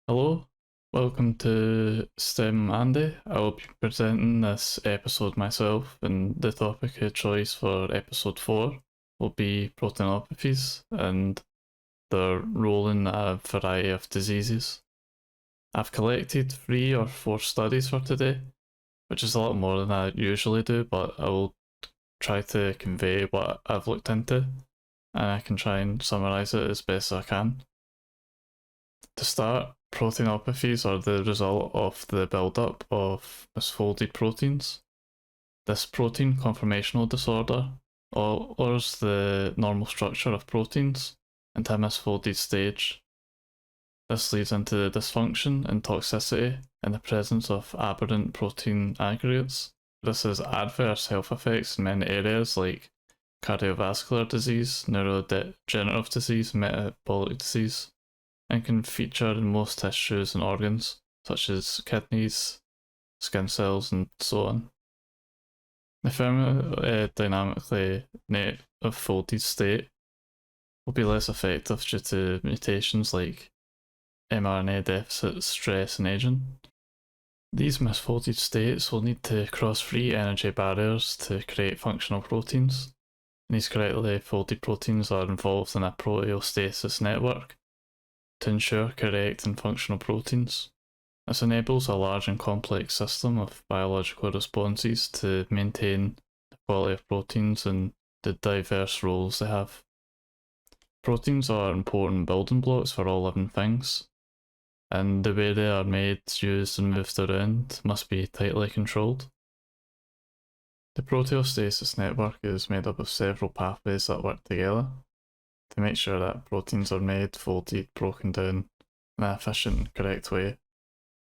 Hello, welcome to STEM Andy. I will be presenting this episode myself, and the topic of choice for episode 4 will be proteinopathies and their role in a variety of diseases. I've collected 3 or 4 studies for today, which is a lot more than I usually do, but I will try to convey what I've looked into, and I can try and summarise it as best I can. To start, proteinopathies are the result of the buildup of misfolded proteins. This protein conformational disorder alters the normal structure of proteins into a misfolded stage. This leads into dysfunction and toxicity in the presence of aberrant protein aggregates. This has adverse health effects in many areas like cardiovascular disease, neurodegenerative disease, metabolic disease, and can feature in most tissues and organs, such as kidneys, skin cells, and so on. The thermodynamically native folded state will be less effective due to mutations like mRNA deficit, stress, and aging. These misfolded states will need to cross free energy barriers to create functional proteins. These correctly folded proteins are involved in a proteostasis network to ensure correct and functional proteins. This enables a large and complex system of biological responses to maintain the quality of proteins and the diverse roles they have. Proteins are important building blocks for all living things, and the way they are made, used, and moved around must be tightly controlled. The proteostasis network is made up of several pathways that work together to make sure that proteins are made, folded, broken down in an efficient and correct way.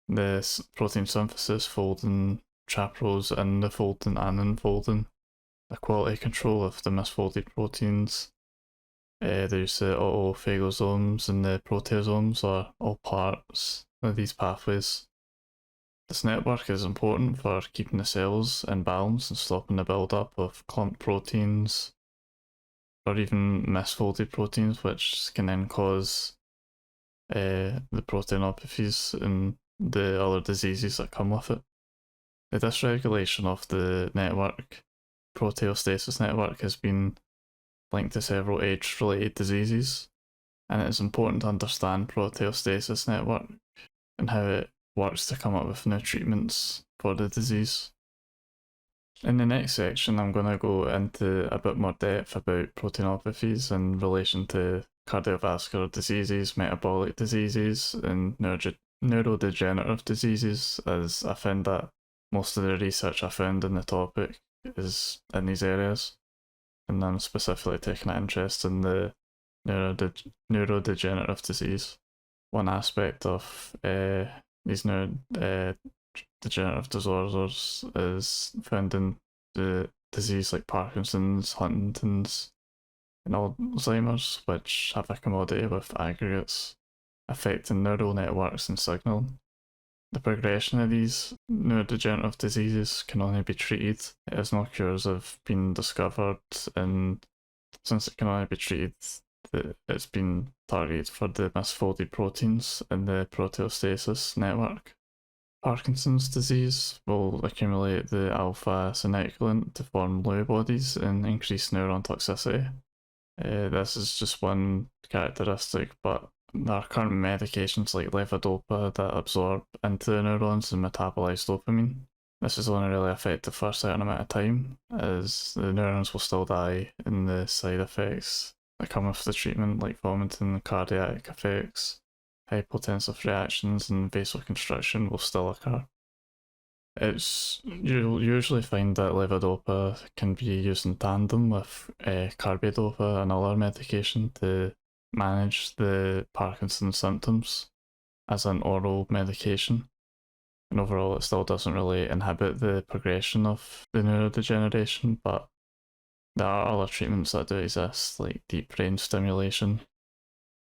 The protein synthesis, folding, chaperones in the folding and unfolding, the quality control of the misfolded proteins, the use of autophagosomes and the proteasomes are all parts of these pathways. This network is important for keeping the cells in balance and stopping the build-up of clumped proteins or even misfolded proteins, which can then cause the proteinopathies and the other diseases that come with it. The dysregulation of the network, proteostasis network, has been linked to several age-related diseases, and it is important to understand proteostasis network and how it works to come up with new treatments for the disease. In the next section, I'm going to go into a bit more depth about proteinopathies in relation to cardiovascular diseases, metabolic diseases, and neurodegenerative diseases, as I found that most of the research I found in the topic is in these areas, and I'm specifically taking an interest in the neurodegenerative disease. One aspect of these degenerative disorders is found in the disease like Parkinson's, Huntington's, and Alzheimer's, which have a commodity with aggregates affecting neural networks and signaling. The progression of these neurodegenerative diseases can only be treated as no cures have been discovered, and since it can only be treated, it's been targeted for the misfolded proteins in the proteostasis network. Parkinson's disease will accumulate the alpha-synuclein to form Lewy bodies and increase neuron toxicity. This is just one characteristic, but there are current medications like levodopa that absorb into the neurons and metabolize dopamine. This is only really effective for a certain amount of time, as the neurons will still die, and the side effects that come with the treatment, like vomiting, cardiac effects, hypotensive reactions, and vasoconstriction, will still occur. You'll usually find that levodopa can be used in tandem with carbidopa, another medication, to manage the Parkinson's symptoms as an oral medication. And overall, it still doesn't really inhibit the progression of the neurodegeneration, but there are other treatments that do exist, like deep brain stimulation,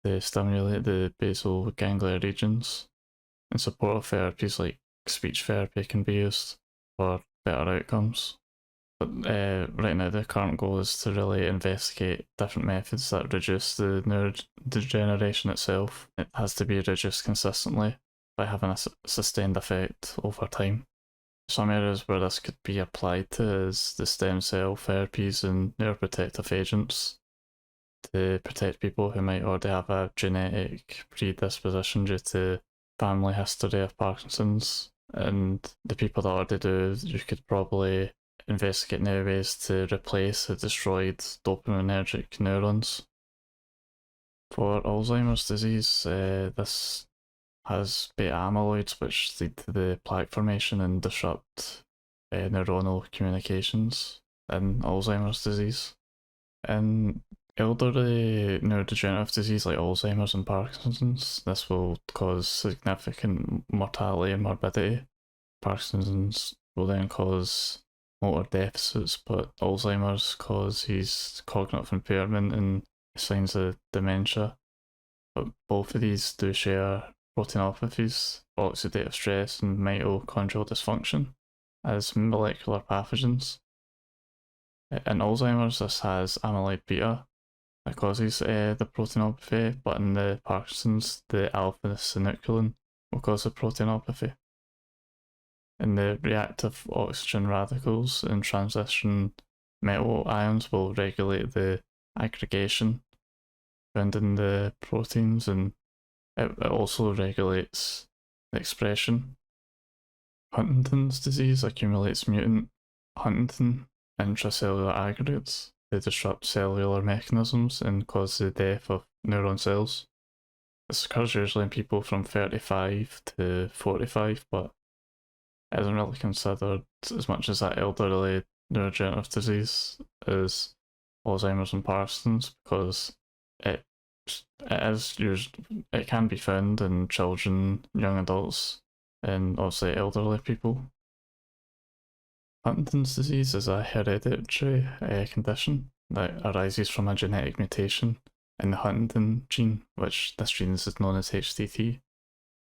to stimulate the basal ganglia regions, and supportive therapies like speech therapy can be used for better outcomes. But right now, the current goal is to really investigate different methods that reduce the neurodegeneration itself. It has to be reduced consistently by having a sustained effect over time. Some areas where this could be applied to is the stem cell therapies and neuroprotective agents to protect people who might already have a genetic predisposition due to family history of Parkinson's. And the people that already do, you could probably investigate new ways to replace the destroyed dopaminergic neurons. For Alzheimer's disease, this has beta amyloids which lead to the plaque formation and disrupt neuronal communications in Alzheimer's disease. In elderly neurodegenerative disease like Alzheimer's and Parkinson's, this will cause significant mortality and morbidity. Parkinson's will then cause motor deficits, but Alzheimer's causes cognitive impairment and signs of dementia. But both of these do share proteinopathies, oxidative stress, and mitochondrial dysfunction as molecular pathogens. In Alzheimer's, this has amyloid beta that causes the proteinopathy, but in the Parkinson's, the alpha-synuclein will cause the proteinopathy. And the reactive oxygen radicals and transition metal ions will regulate the aggregation found in the proteins, and it also regulates the expression. Huntington's disease accumulates mutant Huntington intracellular aggregates. They disrupt cellular mechanisms and cause the death of neuron cells. This occurs usually in people from 35 to 45, but it isn't really considered as much as that elderly neurodegenerative disease as Alzheimer's and Parkinson's, because it can be found in children, young adults, and obviously elderly people. Huntington's disease is a hereditary condition that arises from a genetic mutation in the Huntington gene, which this gene is known as HTT.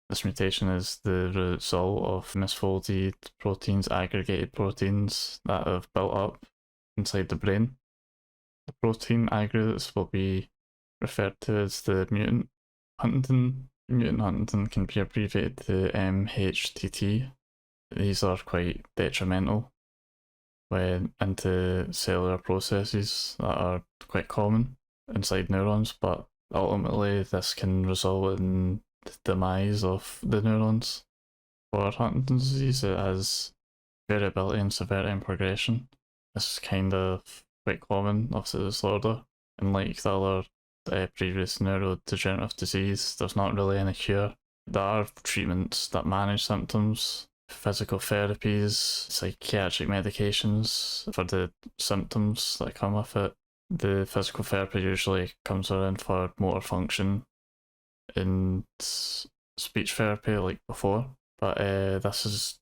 This mutation is the result of misfolded proteins, aggregated proteins that have built up inside the brain. The protein aggregates will be referred to as the mutant Huntington. Mutant Huntington can be abbreviated to MHTT. These are quite detrimental into cellular processes that are quite common inside neurons, but ultimately this can result in the demise of the neurons. For Huntington's disease, it has variability in severity and progression. This is kind of quite common of the disorder, and like the other previous neurodegenerative disease, there's not really any cure. There are treatments that manage symptoms, physical therapies, psychiatric medications for the symptoms that come with it. The physical therapy usually comes around for motor function and speech therapy like before, but this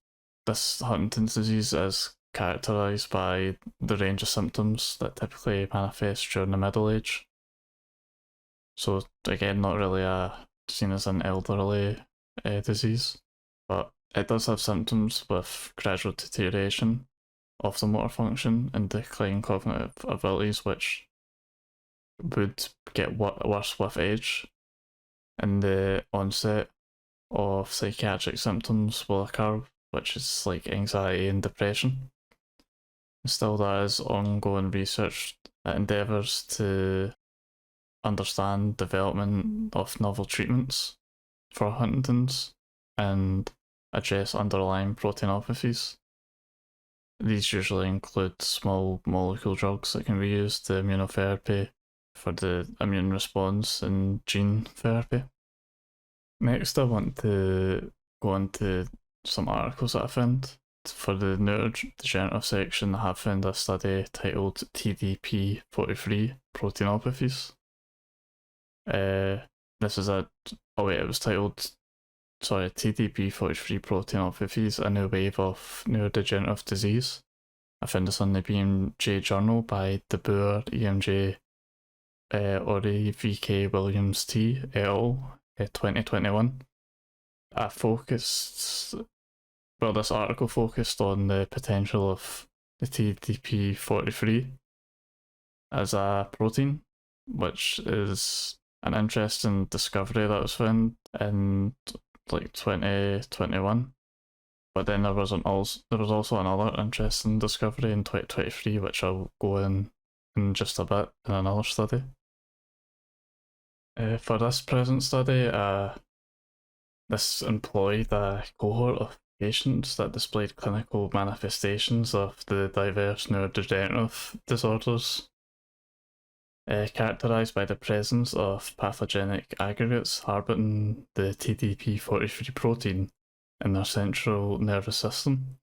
Huntington's disease is characterised by the range of symptoms that typically manifest during the middle age. So again, not really seen as an elderly disease, but it does have symptoms with gradual deterioration of the motor function and declining cognitive abilities, which would get worse with age. And the onset of psychiatric symptoms will occur, which is like anxiety and depression. Still, there is ongoing research that endeavours to understand development of novel treatments for Huntington's and address underlying proteinopathies. These usually include small molecule drugs that can be used to immunotherapy for the immune response and gene therapy. Next, I want to go into some articles that I found. For the neurodegenerative section, I have found a study titled TDP43 Proteinopathies. It was titled TDP43 Proteinopathies, a new wave of neurodegenerative disease. I found this on the BMJ journal by De Boer, EMJ, Ori, VK, Williams T, et al., 2021. This article focused on the potential of the TDP-43 as a protein, which is an interesting discovery that was found in like 2021. But then there was also another interesting discovery in 2023, which I'll go in just a bit in another study. For this present study, this employed a cohort of patients that displayed clinical manifestations of the diverse neurodegenerative disorders, characterised by the presence of pathogenic aggregates harbouring the TDP-43 protein in their central nervous system.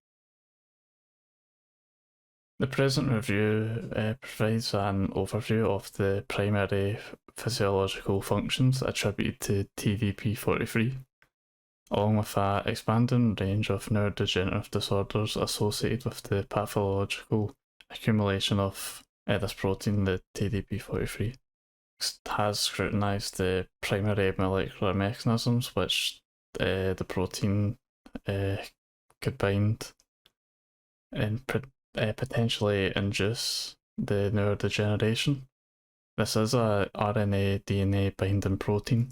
The present review provides an overview of the primary physiological functions attributed to TDP-43, along with an expanding range of neurodegenerative disorders associated with the pathological accumulation of this protein, the TDP-43. Has scrutinised the primary molecular mechanisms which the protein could bind and potentially induce the neurodegeneration. This is a RNA-DNA binding protein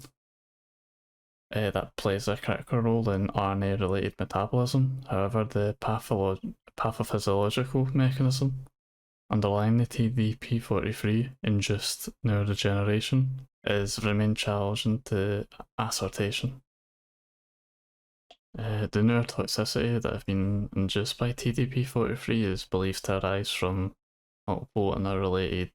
that plays a critical role in RNA-related metabolism. However, the pathophysiological mechanism underlying the TDP-43 induced neurodegeneration remain challenging to ascertain. The neurotoxicity that have been induced by TDP-43 is believed to arise from multiple interrelated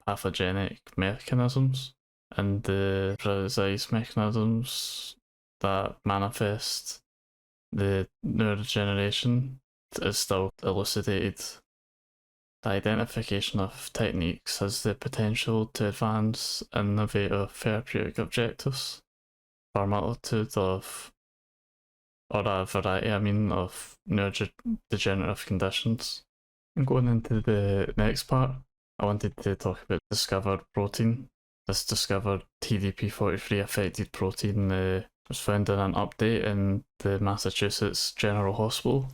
pathogenic mechanisms, and the precise mechanisms that manifest the neurodegeneration is still elucidated. The identification of techniques has the potential to advance innovative therapeutic objectives for a multitude of a variety of neurodegenerative conditions. And going into the next part, I wanted to talk about discovered protein. This discovered TDP-43 affected protein was found in an update in the Massachusetts General Hospital.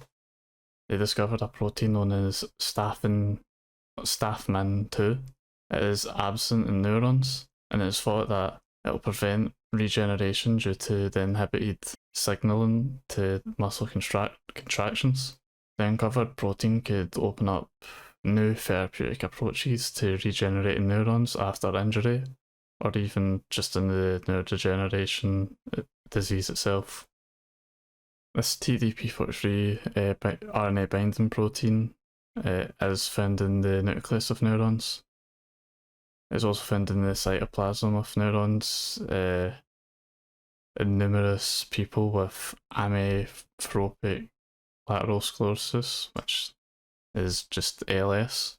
They discovered a protein known as STAFMIN2. It is absent in neurons, and it is thought that it will prevent regeneration due to the inhibited signalling to muscle contractions. The uncovered protein could open up new therapeutic approaches to regenerating neurons after injury, or even just in the neurodegeneration disease itself. This TDP-43 RNA binding protein is found in the nucleus of neurons. It's also found in the cytoplasm of neurons in numerous people with amyotrophic lateral sclerosis, which is just ALS.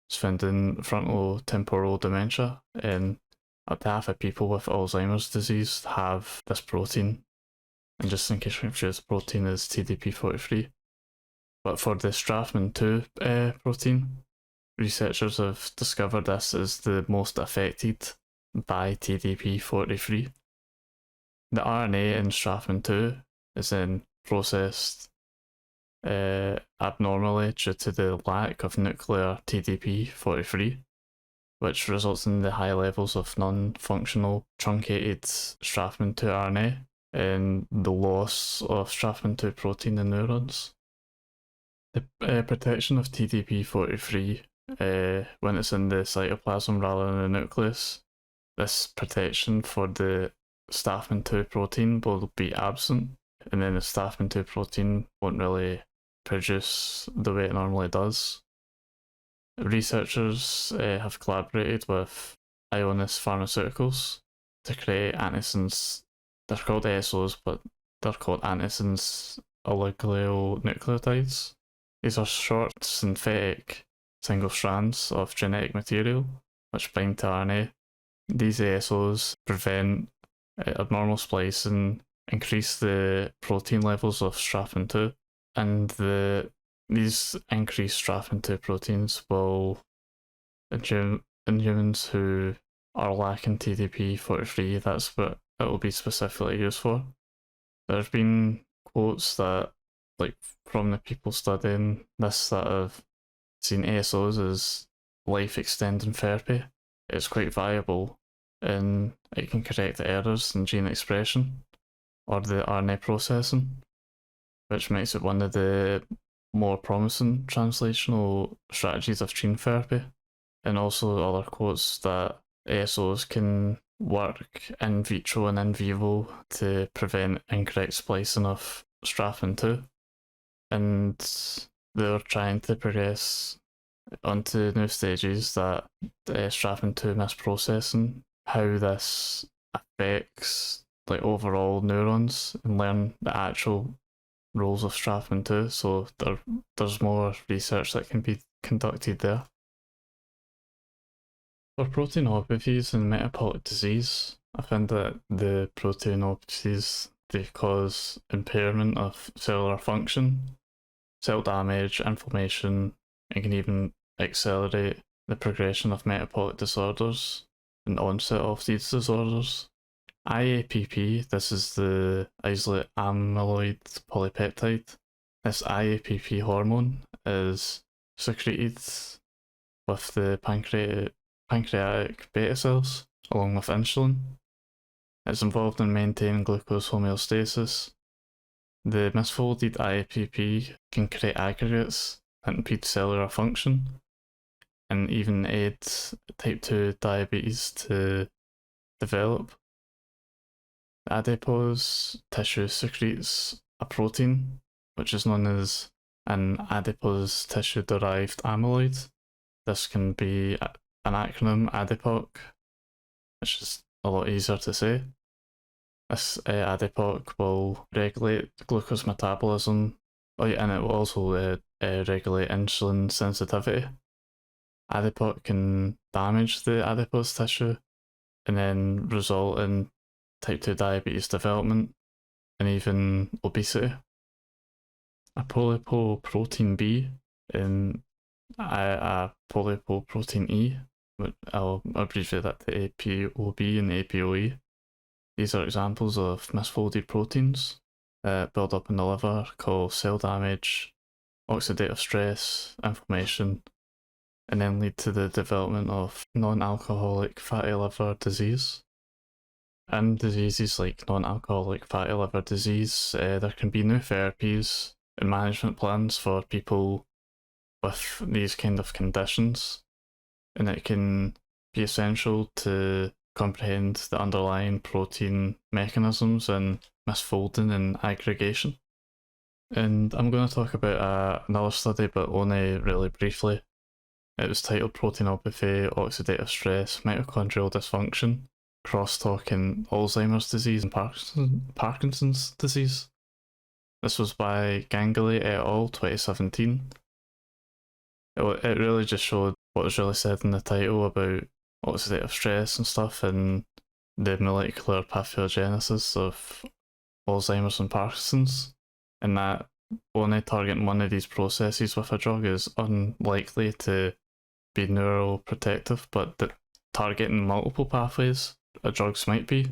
It's found in frontotemporal dementia, and up to half of people with Alzheimer's disease have this protein. And just in case you're confused, the protein is TDP-43. But for the STAFMIN2 protein, researchers have discovered this is the most affected by TDP-43. The RNA in STAFMIN2 is then processed abnormally due to the lack of nuclear TDP-43, which results in the high levels of non-functional truncated STAFMIN2 RNA and the loss of STAFMIN2 protein in neurons. The protection of TDP-43 when it's in the cytoplasm rather than the nucleus, this protection for the STAFMIN2 protein will be absent, and then the STAFMIN2 protein won't really produce the way it normally does. Researchers have collaborated with Ionis Pharmaceuticals to create antisense. They're called ASOs, but they're called antisense oligonucleotides. These are short synthetic single strands of genetic material which bind to RNA. These ASOs prevent abnormal splicing, increase the protein levels of STAFMIN2, and these increased STAFMIN2 proteins will, in humans who are lacking TDP-43, that's what it will be specifically used for. There have been quotes that, like, from the people studying this that have seen ASOs as life-extending therapy. It's quite viable, and it can correct errors in gene expression or the RNA processing, which makes it one of the more promising translational strategies of gene therapy. And also other quotes that ASOs can work in vitro and in vivo to prevent incorrect splicing of Straffin2. And they're trying to progress onto new stages that Straffin2 misprocessing, how this affects like overall neurons, and learn the actual roles of Straffin2. So there's more research that can be conducted there. For proteinopathies and metabolic disease, I find that the proteinopathies, they cause impairment of cellular function, cell damage, inflammation, and can even accelerate the progression of metabolic disorders and onset of these disorders. IAPP, this is the isolate amyloid polypeptide. This IAPP hormone is secreted with the pancreatic beta cells along with insulin. It's involved in maintaining glucose homeostasis. The misfolded IAPP can create aggregates that impede cellular function and even aid type 2 diabetes to develop. Adipose tissue secretes a protein, which is known as an adipose tissue derived amyloid. This can be an acronym ADIPOC, which is a lot easier to say. This ADIPOC will regulate glucose metabolism, and it will also regulate insulin sensitivity. ADIPOC can damage the adipose tissue and then result in type 2 diabetes development and even obesity. Apolipoprotein B and apolipoprotein E, I'll abbreviate that to APOB and APOE. These are examples of misfolded proteins that build up in the liver, cause cell damage, oxidative stress, inflammation, and then lead to the development of non-alcoholic fatty liver disease. In diseases like non-alcoholic fatty liver disease, there can be new therapies and management plans for people with these kind of conditions, and it can be essential to comprehend the underlying protein mechanisms and misfolding and aggregation. And I'm going to talk about another study, but only really briefly. It was titled Proteinopathy, Oxidative Stress, Mitochondrial Dysfunction, Crosstalk in Alzheimer's disease and Parkinson's disease. This was by Ganguly et al. 2017. It really just showed what was really said in the title about oxidative stress and stuff and the molecular pathogenesis of Alzheimer's and Parkinson's, and that only targeting one of these processes with a drug is unlikely to be neuroprotective, but that targeting multiple pathways drugs might be.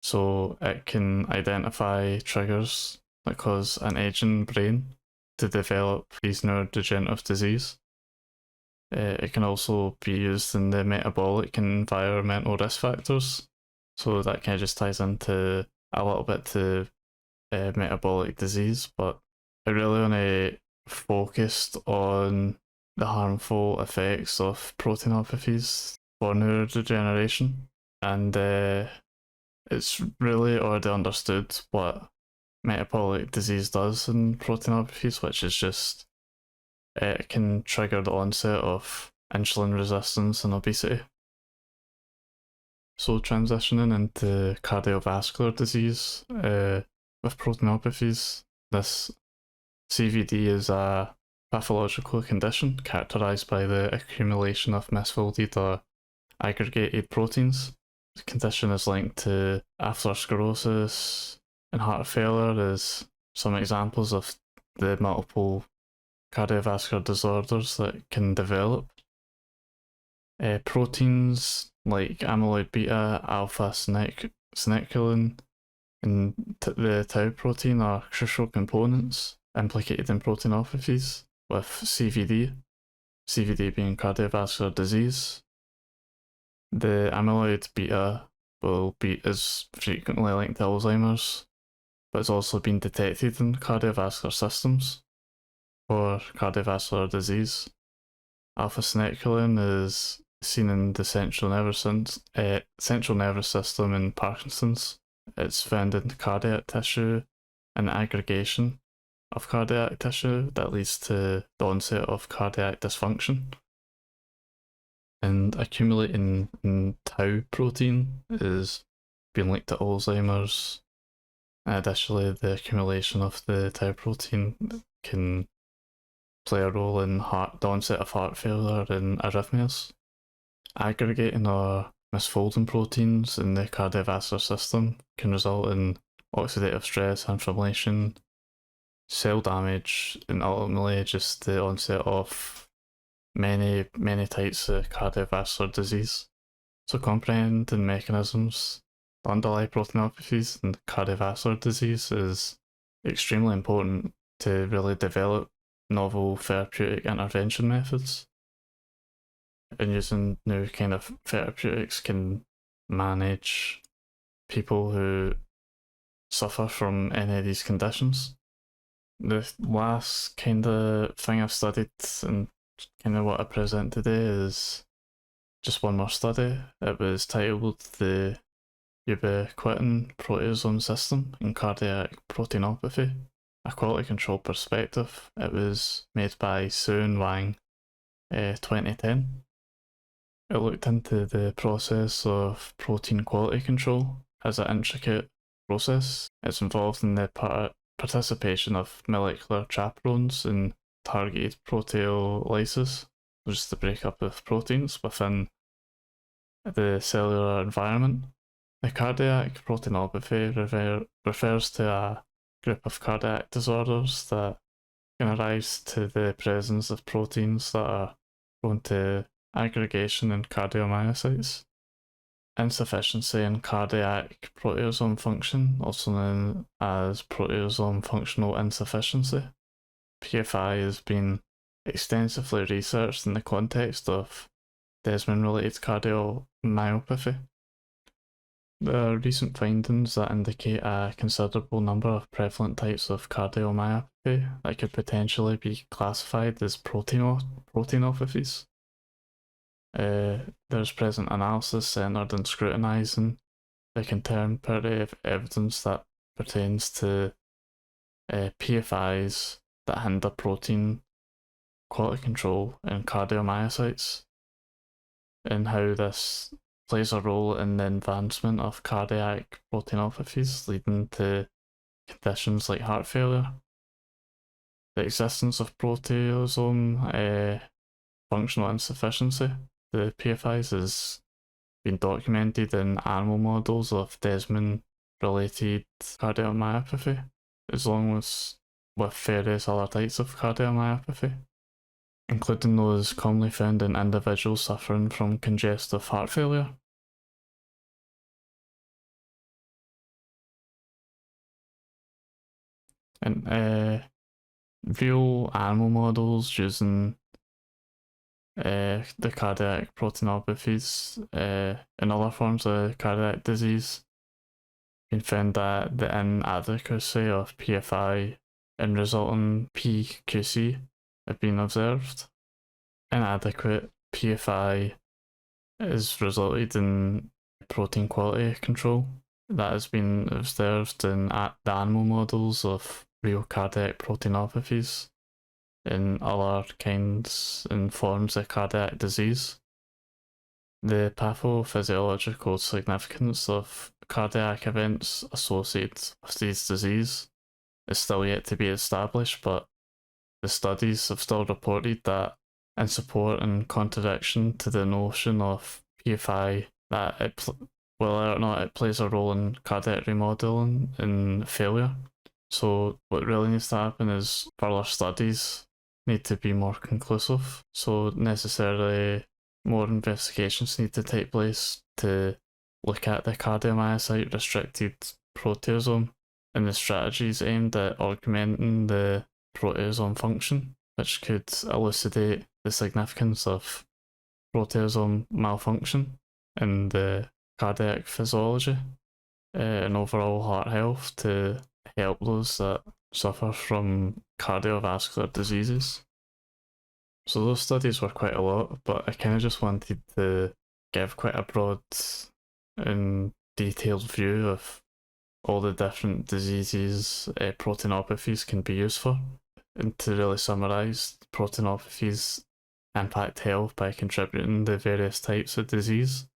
So it can identify triggers that cause an aging brain to develop these neurodegenerative disease. It can also be used in the metabolic and environmental risk factors. So that kind of just ties into a little bit to metabolic disease, but I really only focused on the harmful effects of proteinopathies for neurodegeneration, and it's really already understood what metabolic disease does in proteinopathies, which is just it can trigger the onset of insulin resistance and obesity. So transitioning into cardiovascular disease with proteinopathies, this CVD is a pathological condition characterized by the accumulation of misfolded or aggregated proteins. The condition is linked to atherosclerosis and heart failure as some examples of the multiple cardiovascular disorders that can develop. Proteins like amyloid beta, alpha synuclein, and the tau protein are crucial components implicated in proteinopathies. with CVD, CVD being cardiovascular disease. The amyloid beta is frequently linked to Alzheimer's, but it's also been detected in cardiovascular systems for cardiovascular disease. Alpha-synuclein is seen in the central nervous system in Parkinson's. It's found in cardiac tissue and aggregation of cardiac tissue that leads to the onset of cardiac dysfunction. And accumulating in tau protein is being linked to Alzheimer's. And additionally, the accumulation of the tau protein can play a role in the onset of heart failure and arrhythmias. Aggregating or misfolding proteins in the cardiovascular system can result in oxidative stress, inflammation, cell damage, and ultimately just the onset of many types of cardiovascular disease. So comprehending mechanisms that underlie proteinopathies and cardiovascular disease is extremely important to really develop novel therapeutic intervention methods. And using new kind of therapeutics can manage people who suffer from any of these conditions. The last kind of thing I've studied and kind of what I present today is just one more study. It was titled the ubiquitin proteasome system in cardiac proteinopathy, a quality control perspective. It was made by Su and Wang, 2010. It looked into the process of protein quality control as an intricate process. It's involved in the participation of molecular chaperones in targeted proteolysis, which is the breakup of proteins within the cellular environment. The cardiac proteinopathy refers to a group of cardiac disorders that can arise to the presence of proteins that are prone to aggregation in cardiomyocytes. Insufficiency in cardiac proteasome function, also known as proteasome functional insufficiency, PFI, has been extensively researched in the context of desmin-related cardiomyopathy. There are recent findings that indicate a considerable number of prevalent types of cardiomyopathy that could potentially be classified as proteinopathies. There's present analysis centered in scrutinizing the contemporary evidence that pertains to PFIs that hinder protein quality control in cardiomyocytes, and how this plays a role in the advancement of cardiac proteinopathies leading to conditions like heart failure. The existence of proteasome functional insufficiency, the PFIs, has been documented in animal models of desmin-related cardiomyopathy, as long as with various other types of cardiomyopathy, including those commonly found in individuals suffering from congestive heart failure. And real animal models using the cardiac proteinopathies and other forms of cardiac disease, been found that the inadequacy of PFI and resulting PQC have been observed. Inadequate PFI has resulted in protein quality control that has been observed in the animal models of real cardiac proteinopathies and other kinds and forms of cardiac disease. The pathophysiological significance of cardiac events associated with these disease is still yet to be established, but the studies have still reported that in support and contradiction to the notion of PFI that whether or not it plays a role in cardiac remodeling and failure. So what really needs to happen is further studies need to be more conclusive. So necessarily more investigations need to take place to look at the cardiomyocyte restricted proteasome and the strategies aimed at augmenting the proteasome function which could elucidate the significance of proteasome malfunction in the cardiac physiology and overall heart health to help those that suffer from cardiovascular diseases. So those studies were quite a lot, but I kind of just wanted to give quite a broad and detailed view of all the different diseases proteinopathies can be used for, and to really summarise, proteinopathies impact health by contributing to various types of disease.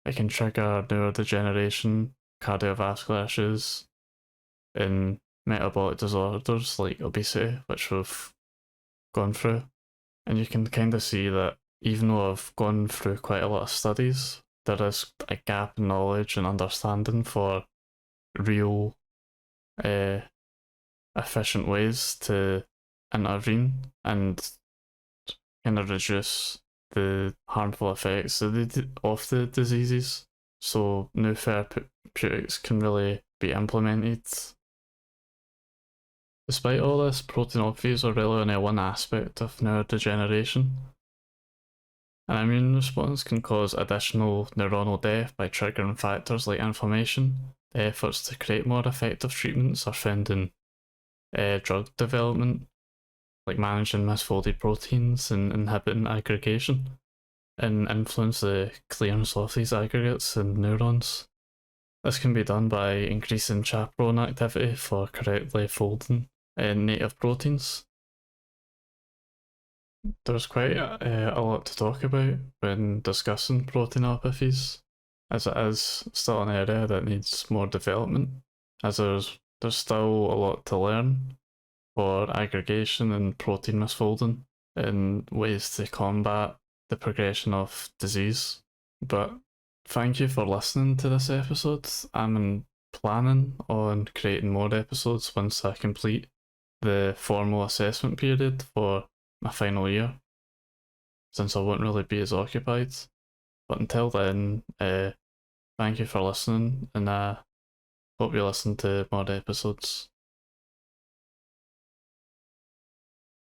It can trigger neurodegeneration, cardiovascular issues, and metabolic disorders like obesity, which we've gone through. And you can kind of see that even though I've gone through quite a lot of studies, there is a gap in knowledge and understanding for real efficient ways to intervene and kind of reduce the harmful effects of the diseases. So new therapeutics can really be implemented. Despite all this, proteinopathies are really only one aspect of neurodegeneration. An immune response can cause additional neuronal death by triggering factors like inflammation. The efforts to create more effective treatments are found in drug development, like managing misfolded proteins and inhibiting aggregation, and influence the clearance of these aggregates in neurons. This can be done by increasing chaperone activity for correctly folding native proteins. There's quite a lot to talk about when discussing proteinopathies, as it is still an area that needs more development, as there's still a lot to learn for aggregation and protein misfolding and ways to combat the progression of disease. But thank you for listening to this episode. I'm planning on creating more episodes once I complete the formal assessment period for my final year, since I won't really be as occupied. But until then, thank you for listening, and I hope you listen to more episodes.